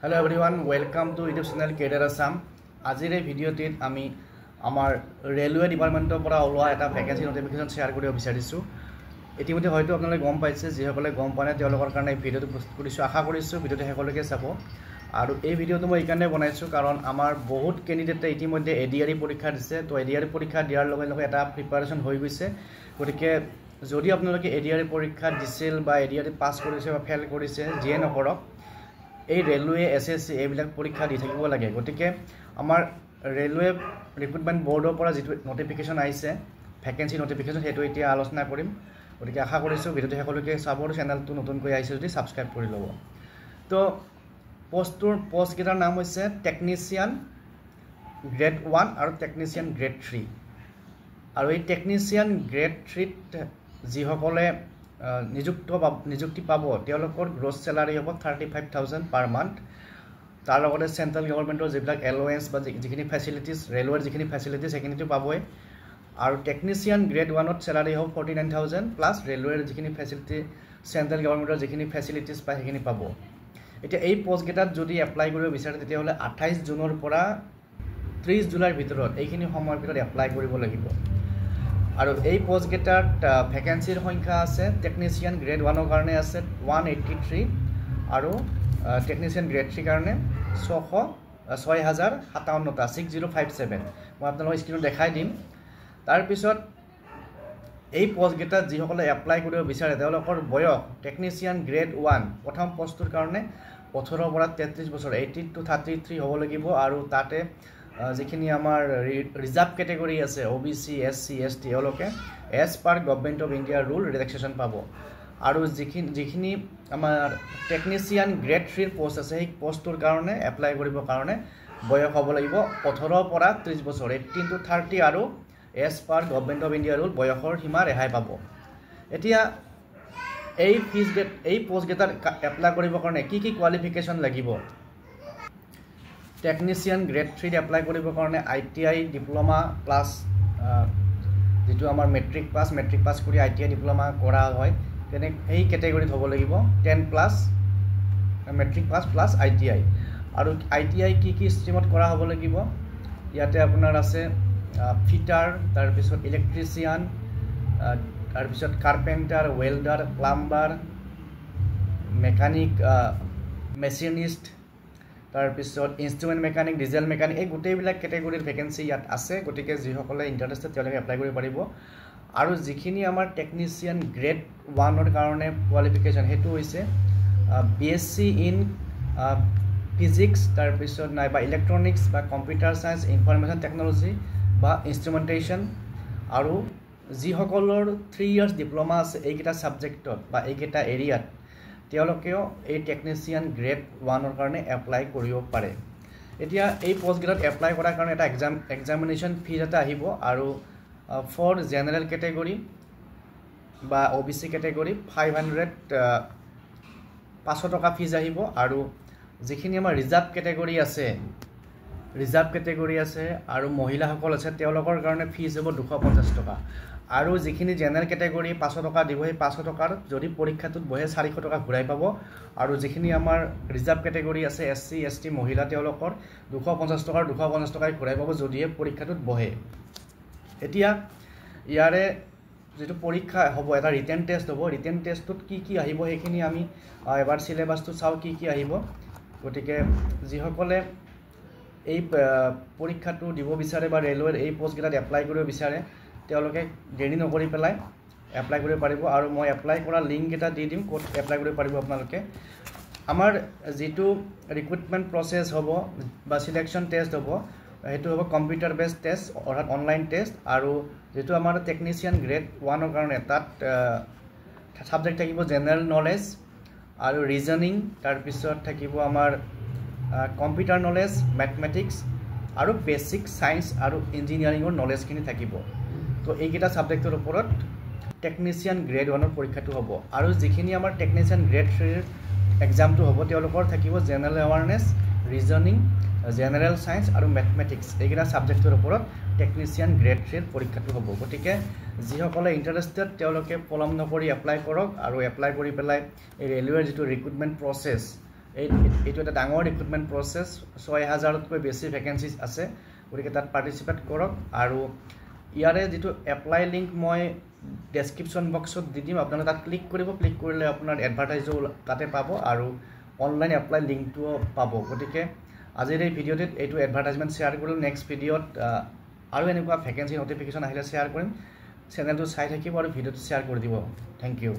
Hello everyone, welcome to YouTube channel Career Assam. আজিৰ এই ভিডিঅ'টিত আমি আমাৰ ৰেলৱে ডিপাৰ্টমেণ্টৰ পৰা ওলোৱা এটা ভেকেন্সি নটিফিকেশ্যন শ্বেয়াৰ কৰিব বিচাৰিছোঁ। ইতিমধ্যে হয়তো আপোনালোকে গম পাইছে, যিসকলে গম পোৱা নাই তেওঁলোকৰ কাৰণে এই ভিডিঅ'টো প্ৰস্তুত কৰিছোঁ। আশা কৰিছোঁ ভিডিঅ'টো শেষলৈকে চাব। আৰু এই ভিডিঅ'টো মই এইকাৰণে বনাইছোঁ কাৰণ আমাৰ বহুত কেণ্ডিডেটে ইতিমধ্যে এডিআৰই পৰীক্ষা দিছে। তো এডিআৰই পৰীক্ষা দিয়াৰ লগে লগে এটা প্ৰিপাৰেশ্যন হৈ গৈছে। গতিকে যদি আপোনালোকে এডিআৰই পৰীক্ষা দিছিল বা এডিআৰই পাছ কৰিছে বা ফেইল কৰিছে, যিয়ে নকৰক এই ৰেলৱে এছএছচি এইবিলাক পৰীক্ষা দি থাকিব লাগে। গতিকে আমাৰ ৰেলৱে ৰিক্ৰুটমেণ্ট বৰ্ডৰ পৰা যিটো নটিফিকেশ্যন আহিছে ভেকেন্সি নটিফিকেশ্যন, সেইটো এতিয়া আলোচনা কৰিম। গতিকে আশা কৰিছোঁ ভিডিঅ'টো শেষলৈকে চাব আৰু চেনেলটো নতুনকৈ আহিছে যদি ছাবস্ক্ৰাইব কৰি ল'ব। তো পষ্টকেইটাৰ নাম হৈছে টেকনিচিয়ান গ্ৰেড 1 আৰু টেকনিচিয়ান গ্ৰেড 3। আৰু এই টেকনিচিয়ান গ্ৰেড 3ত যিসকলে নিযুক্তি পাব তেওঁলোকৰ গ্ৰছ চেলাৰী হ'ব 35,000 পাৰ মান্থ। তাৰ লগতে চেণ্ট্ৰেল গভৰ্ণমেণ্টৰ যিবিলাক এলৱেঞ্চ বা যিখিনি ফেচিলিটিজ, ৰেলৱেৰ যিখিনি ফেচিলিটিজ সেইখিনিতো পাবই। আৰু টেকনিচিয়ান গ্ৰেড 1ত চেলাৰী হ'ব 49,000 প্লাছ ৰেলৱেৰ যিখিনি ফেচিলিটি, চেণ্ট্ৰেল গভৰ্ণমেণ্টৰ যিখিনি ফেচিলিটিজ পায় সেইখিনি পাব। এতিয়া এই পষ্টকেইটাত যদি এপ্লাই কৰিব বিচাৰে তেতিয়াহ'লে 28 জুনৰ পৰা 30 জুলাইৰ ভিতৰত এইখিনি সময়ৰ ভিতৰত এপ্লাই কৰিব লাগিব। আৰু এই পষ্টকেইটাত ভেকেন্সিৰ সংখ্যা আছে টেকনিচিয়ান গ্ৰেড 1ৰ কাৰণে আছে 183 আৰু টেকনিচিয়ান গ্ৰেড 3 কাৰণে 6,057টা 6057। মই আপোনালোকক স্ক্ৰীণত দেখাই দিম। তাৰপিছত এই পষ্টকেইটাত যিসকলে এপ্লাই কৰিব বিচাৰে তেওঁলোকৰ বয়স টেকনিচিয়ান গ্ৰেড 1 প্ৰথম পষ্টটোৰ কাৰণে 18 পৰা 33 বছৰ 18 to 33 হ'ব লাগিব। আৰু তাতে যিখিনি আমাৰ ৰিজাৰ্ভ কেটেগৰী আছে OBC SC ST তেওঁলোকে এজ পাৰ গভৰ্ণমেণ্ট অফ ইণ্ডিয়াৰ ৰুল ৰিলেক্সেশ্যন পাব। আৰু যিখিনি আমাৰ টেকনিচিয়ান গ্ৰেড 3ৰ পষ্ট আছে সেই পষ্টটোৰ কাৰণে এপ্লাই কৰিবৰ কাৰণে বয়স হ'ব লাগিব 18 পৰা 30 বছৰ 18 to 30 আৰু এজ পাৰ গভৰ্ণমেণ্ট অফ ইণ্ডিয়াৰ ৰুল বয়সৰ সীমা ৰেহাই পাব। এতিয়া এই পষ্টকেইটাত এপ্লাই কৰিবৰ কাৰণে কি কোৱালিফিকেশ্যন লাগিব? টেকনিচিয়ান গ্ৰেড 3ত এপ্লাই কৰিবৰ কাৰণে ITI ডিপ্ল'মা প্লাছ যিটো আমাৰ মেট্ৰিক পাছ কৰি ITI ডিপ্ল'মা কৰা হয় সেই কেটেগৰীত হ'ব লাগিব 10+ মেট্ৰিক পাছ প্লাছ ITI। আৰু ITI কি ষ্ট্ৰীমত কৰা হ'ব লাগিব? ইয়াতে আপোনাৰ আছে ফিটাৰ, তাৰপিছত ইলেক্ট্ৰিচিয়ান, তাৰপিছত carpenter, welder, plumber, mechanic, machinist, তাৰপিছত ইনষ্ট্ৰুমেণ্ট মেকানিক, ডিজেল মেকানিক, এই গোটেইবিলাক কেটেগৰীৰ ভেকেন্সি ইয়াত আছে। গতিকে যিসকলে ইণ্টাৰেষ্টেড তেওঁলোকে এপ্লাই কৰিব পাৰিব। আৰু যিখিনি আমাৰ টেকনিচিয়ান গ্ৰেড 1ৰ কাৰণে কোৱালিফিকেশ্যন সেইটো হৈছে BSc ইন ফিজিক্স, তাৰপিছত নাইবা ইলেক্ট্ৰনিক্স বা কম্পিউটাৰ চায়েন্স, ইনফৰমেশ্যন টেকন'লজি বা ইনষ্ট্ৰুমেণ্টেশ্যন। আৰু যিসকলৰ 3 years ডিপ্ল'মা আছে এইকেইটা ছাবজেক্টত বা এইকেইটা এৰিয়াত তেওঁলোকেও এই টেকনিচিয়ান গ্ৰেড 1ৰ কাৰণে এপ্লাই কৰিব পাৰে। এতিয়া এই পষ্টকেইটাত এপ্লাই কৰাৰ কাৰণে এটা এক্সামিনেশ্যন ফিজ এটা আহিব। আৰু ফৰ জেনেৰেল কেটেগৰী বা OBC কেটেগৰী 500 টকা ফিজ আহিব। আৰু যিখিনি আমাৰ ৰিজাৰ্ভ কেটেগৰী আছে আৰু মহিলাসকল আছে তেওঁলোকৰ কাৰণে ফিজ হ'ব 250 টকা। আৰু যিখিনি জেনেৰেল কেটেগৰী 500 টকা দিব, সেই 500 টকাৰ যদি পৰীক্ষাটোত বহে 400 টকা ঘূৰাই পাব। আৰু যিখিনি আমাৰ ৰিজাৰ্ভ কেটেগৰী আছে SC ST মহিলা তেওঁলোকৰ 250 টকাৰ 250 টকাই ঘূৰাই পাব যদিহে পৰীক্ষাটোত বহে। এতিয়া ইয়াৰে যিটো পৰীক্ষা হ'ব এটা ৰিটেন টেষ্ট হ'ব। ৰিটেন টেষ্টটোত কি আহিব সেইখিনি আমি এবাৰ চিলেবাছটো চাওঁ কি আহিব। গতিকে যিসকলে এই পৰীক্ষাটো দিব বিচাৰে বা ৰেলৱেৰ এই পষ্টকেইটাত এপ্লাই কৰিব বিচাৰে তেওঁলোকে দেৰি নকৰি পেলাই এপ্লাই কৰিব পাৰিব। আৰু মই এপ্লাই কৰা লিংক এটা দি দিম, ক'ত এপ্লাই কৰিব পাৰিব আপোনালোকে। আমাৰ যিটো ৰিক্ৰুটমেণ্ট প্ৰচেছ হ'ব বা চিলেকশ্যন টেষ্ট হ'ব সেইটো হ'ব কম্পিউটাৰ বেছড টেষ্ট অৰ্থাৎ অনলাইন টেষ্ট। আৰু যিটো আমাৰ টেকনিচিয়ান গ্ৰেড 1ৰ কাৰণে তাত ছাবজেক্ট থাকিব জেনেৰেল নলেজ আৰু ৰিজনিং, তাৰপিছত থাকিব আমাৰ কম্পিউটাৰ নলেজ, মেথমেটিক্স আৰু বেছিক ছায়েন্স আৰু ইঞ্জিনিয়াৰিঙৰ নলেজখিনি থাকিব। তো এইকেইটা ছাবজেক্টৰ ওপৰত টেকনিচিয়ান গ্ৰেড 1ৰ পৰীক্ষাটো হ'ব। আৰু যিখিনি আমাৰ টেকনিচিয়ান গ্ৰেড 3ৰ এক্সামটো হ'ব তেওঁলোকৰ থাকিব general awareness, reasoning, general science আৰু মেথমেটিক্স, এইকেইটা ছাবজেক্টৰ ওপৰত টেকনিচিয়ান গ্ৰেড 3ৰ পৰীক্ষাটো হ'ব। গতিকে যিসকলে ইণ্টাৰেষ্টেড তেওঁলোকে পলম নকৰি এপ্লাই কৰক। আৰু এপ্লাই কৰি পেলাই এই ৰেলৱেৰ যিটো ৰিক্ৰুটমেণ্ট প্ৰচেছ এইটো এটা ডাঙৰ ৰিক্ৰুটমেণ্ট প্ৰচেছ 6000তকৈ বেছি ভেকেঞ্চিজ আছে গতিকে তাত পাৰ্টিচিপেট কৰক আৰু ইয়াৰে যিটো এপ্লাই লিংক মই ডেছক্ৰিপশ্যন বক্সত দি দিম আপোনালোকে তাত ক্লিক কৰিব ক্লিক কৰিলে আপোনাৰ এডভাৰটাইজো তাতে পাব আৰু অনলাইন এপ্লাই লিংকটোও পাব গতিকে আজিৰ এই ভিডিঅ'টোত এইটো এডভাৰটাইজমেণ্ট শ্বেয়াৰ কৰিলোঁ নেক্সট ভিডিঅ'ত আৰু এনেকুৱা ভেকেঞ্চি নটিফিকেশ্যন আহিলে শ্বেয়াৰ কৰিম চেনেলটো চাই থাকিব আৰু ভিডিঅ'টো শ্বেয়াৰ কৰি দিব থেংক ইউ